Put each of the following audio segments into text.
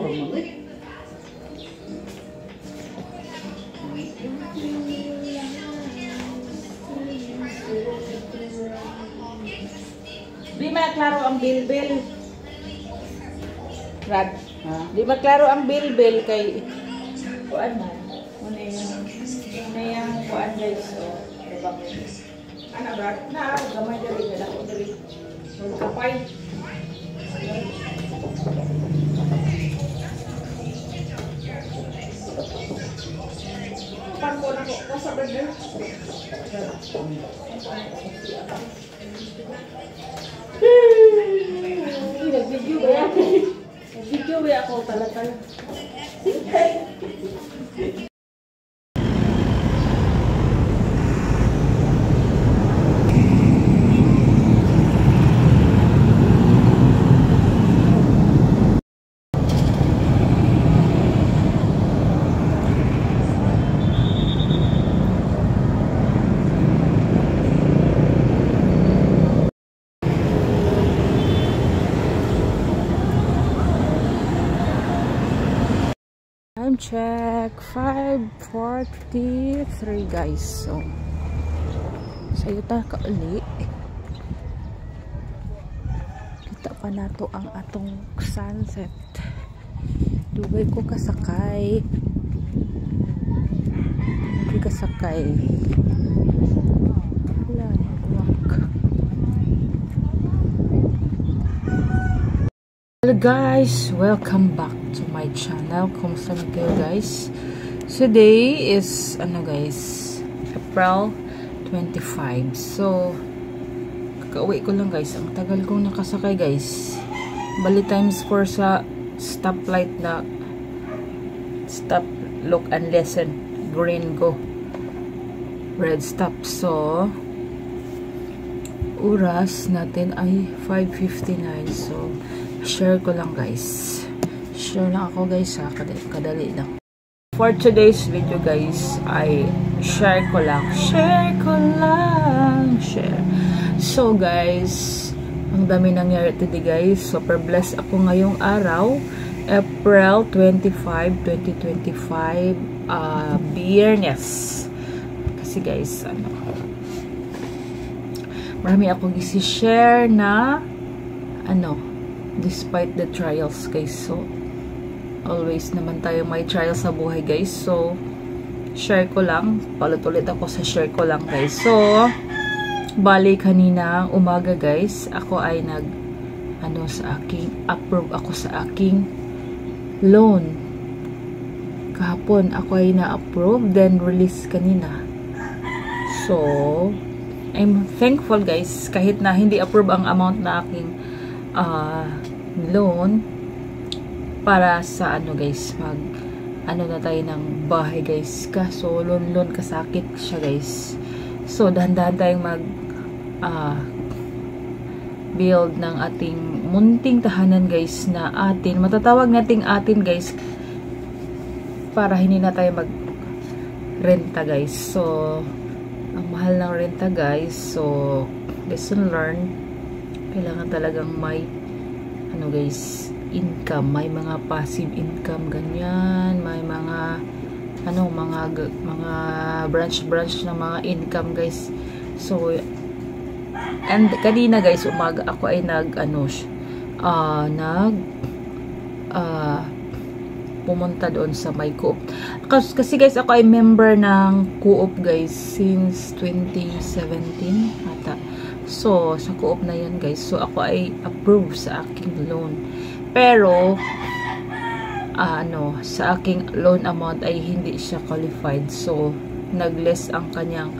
Di maklaro ang bilbil. Rad. Di maklaro ang bilbil kay kuan man. Una yung kuan guys. So, diba? Ano Brad? Na, gamay dali. Galako dali. Kapay. Pangko na ko. Kasa Brad na. Nag-video ba yan? Nag-video ba ako tala-tala? Time check 5:43 guys. So sayo ta ka uli. Kita pa nato ang atong sunset. Dugay ko kasakay. Dugay kasakay. Wala walk. Hello guys, welcome back to my channel. Kumusta na kayo guys? Today is guys, April 25. So kakauwi ko lang guys. Ang tagal kong nakasakay guys. Bali times 4 sa stoplight na stop, look and listen. Green go. Red stop. So oras natin ay 5:59. So share ko lang guys. Share lang ako guys ha. Kadali lang. For today's video guys, ay share ko lang. Share. So guys, ang dami nangyari today guys. Super blessed ako ngayong araw. April 25, 2025. Biyernes. Kasi guys, marami akong isi-share na despite the trials guys. So always naman tayo may trials sa buhay guys. So share ko lang, palit-ulit ako sa share ko lang guys. So bali kanina umaga guys, ako ay approve ako sa aking loan. Kahapon ako ay na-approve, then release kanina. So I'm thankful guys, kahit na hindi approve ang amount na aking loan para sa guys, na tayo ng bahay guys. Kaso loan kasakit siya guys. So dahan-dahan tayong build ng ating munting tahanan guys, na matatawag nating atin guys, para hindi na tayo renta guys. So ang mahal ng renta guys. So lesson learned, kailangan talagang may guys, income, may mga passive income ganyan, may mga mga branch na mga income guys. So and kanina guys umaga ako ay pumunta doon sa may Co-op. Kasi guys ako ay member ng Co-op guys since 2017 ata. So sa Co-op na yan guys. So ako ay approve sa aking loan. Pero sa aking loan amount ay hindi siya qualified. So nag-less ang kanyang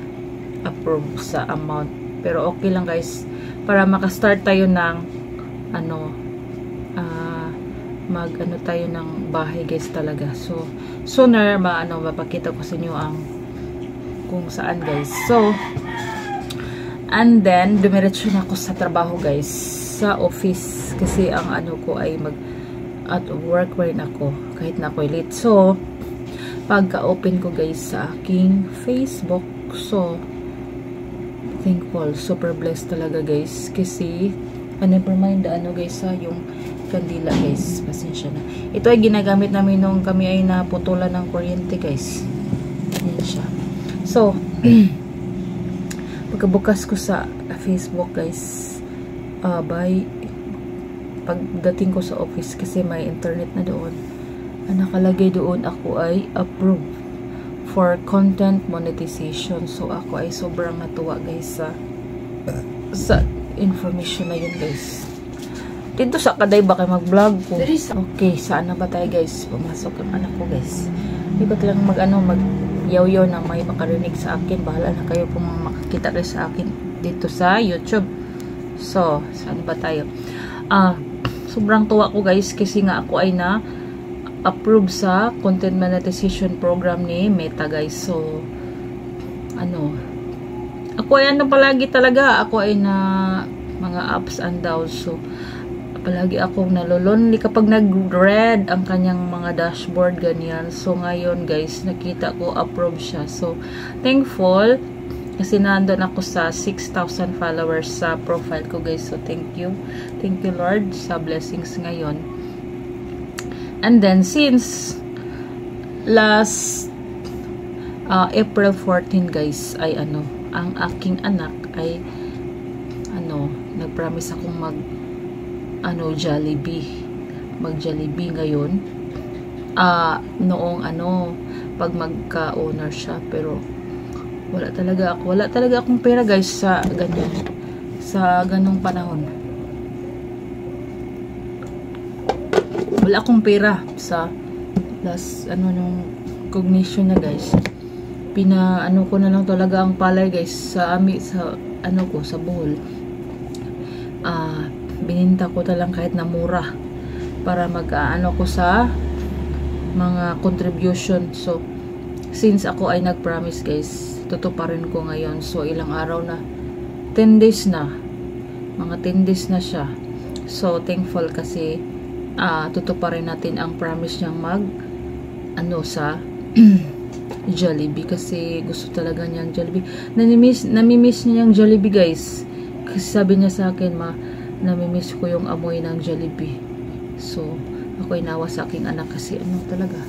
approve sa amount. Pero okay lang guys, para makastart tayo ng tayo ng bahay guys talaga. So sooner mapakita ko sa inyo ang kung saan guys. So and then dumiretso na ako sa trabaho guys, sa office, kasi ang ko ay at work rin ako kahit na ako late. So pagka-open ko guys sa aking Facebook, so thankful, super blessed talaga guys, kasi never mind guys yung kandila guys, pasensya na, Ito ay ginagamit namin nung kami ay naputulan ng kuryente guys. Yan siya. So, pagkabukas ko sa Facebook guys, pagdating ko sa office kasi may internet na doon, nakalagay doon ako ay approved for content monetization. So, ako ay sobrang natuwa guys sa information na yun guys. Dito sa Kaday ba kayo mag-vlog ko? Okay, saan na ba tayo guys? Pumasok ang anak ko guys. Ikot lang mag-yaw-yaw na may makarinig sa akin. Bahala na kayo kung makakita rin sa akin dito sa YouTube. So, saan ba tayo? Sobrang tuwa ko guys kasi nga ako ay na-approve sa content monetization program ni Meta guys. So, ako ay palagi talaga. Ako ay na mga ups and downs. So, palagi akong nalolonely kapag nag-red ang kanyang mga dashboard ganyan. So ngayon guys, nakita ko approve siya. So thankful kasi nandun ako sa 6,000 followers sa profile ko guys. So thank you Lord sa blessings ngayon. And then since last April 14 guys ay ang aking anak ay nag-promise akong mag-Jollibee ngayon. Noong pag magka-owner siya, pero wala talaga akong pera guys sa ganung panahon. Wala akong pera sa last nung cognition na guys. Ko na lang talaga ang palay guys sa sa Bohol. Bininta ko talang kahit na mura para ko sa mga contribution. So since ako ay nag-promise guys, tutuparin ko ngayon. So ilang araw na, 10 days na, mga 10 days na siya. So thankful kasi tutuparin natin ang promise niyang sa Jollibee kasi gusto talaga niyang Jollibee. Namimiss niya yung Jollibee guys kasi sabi niya sa akin, namimiss ko yung amoy ng Jollibee. So, ako inawa sa aking anak kasi talaga.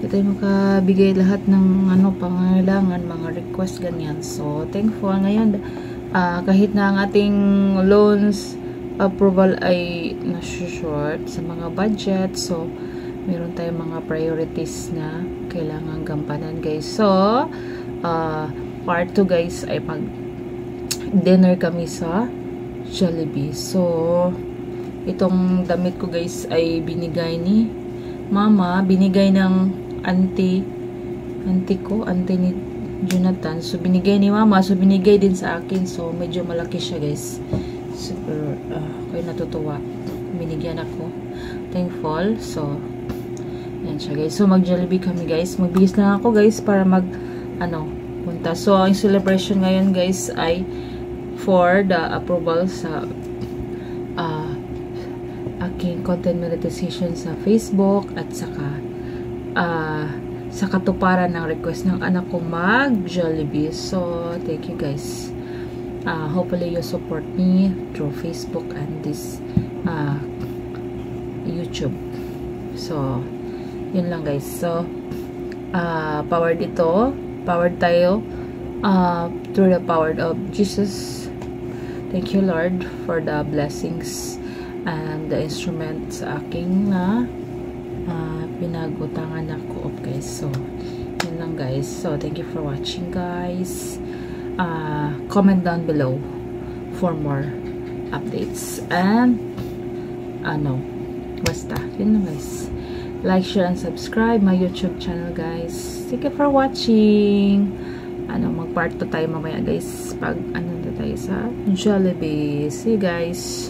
Ito yung makabigay lahat ng pangangailangan, mga request ganyan. So, thankful ngayon. Kahit na ang ating loans approval ay nasa-short sa mga budget. So, meron tayong mga priorities na kailangan gampanan guys. So, part 2 guys ay dinner kami sa Jollibee. So, itong damit ko guys ay binigay ni Mama, binigay ng auntie ni Jonathan. So, binigay ni Mama, so binigay din sa akin. So, medyo malaki siya guys. Super, ako'y natutuwa. Binigyan ako. Thankful. So, yan siya guys. So, mag-Jollibee kami guys. Magbihis lang ako guys para punta. So, ang celebration ngayon guys ay for the approval sa aking content monetization sa Facebook at saka sa katuparan ng request ng anak ko mag-Jollibee. So, thank you guys. Hopefully you support me through Facebook and this YouTube. So, yun lang guys. So, powered tayo through the power of Jesus. Thank you Lord for the blessings and the instrument sa aking pinagutangan ako guys. So, yun lang guys. So, thank you for watching guys. Comment down below for more updates and basta, yun lang guys. Like, share, and subscribe my YouTube channel guys. Thank you for watching. Mag-part 2 tayo mamaya guys pag tayo sa Jollibee. See you guys.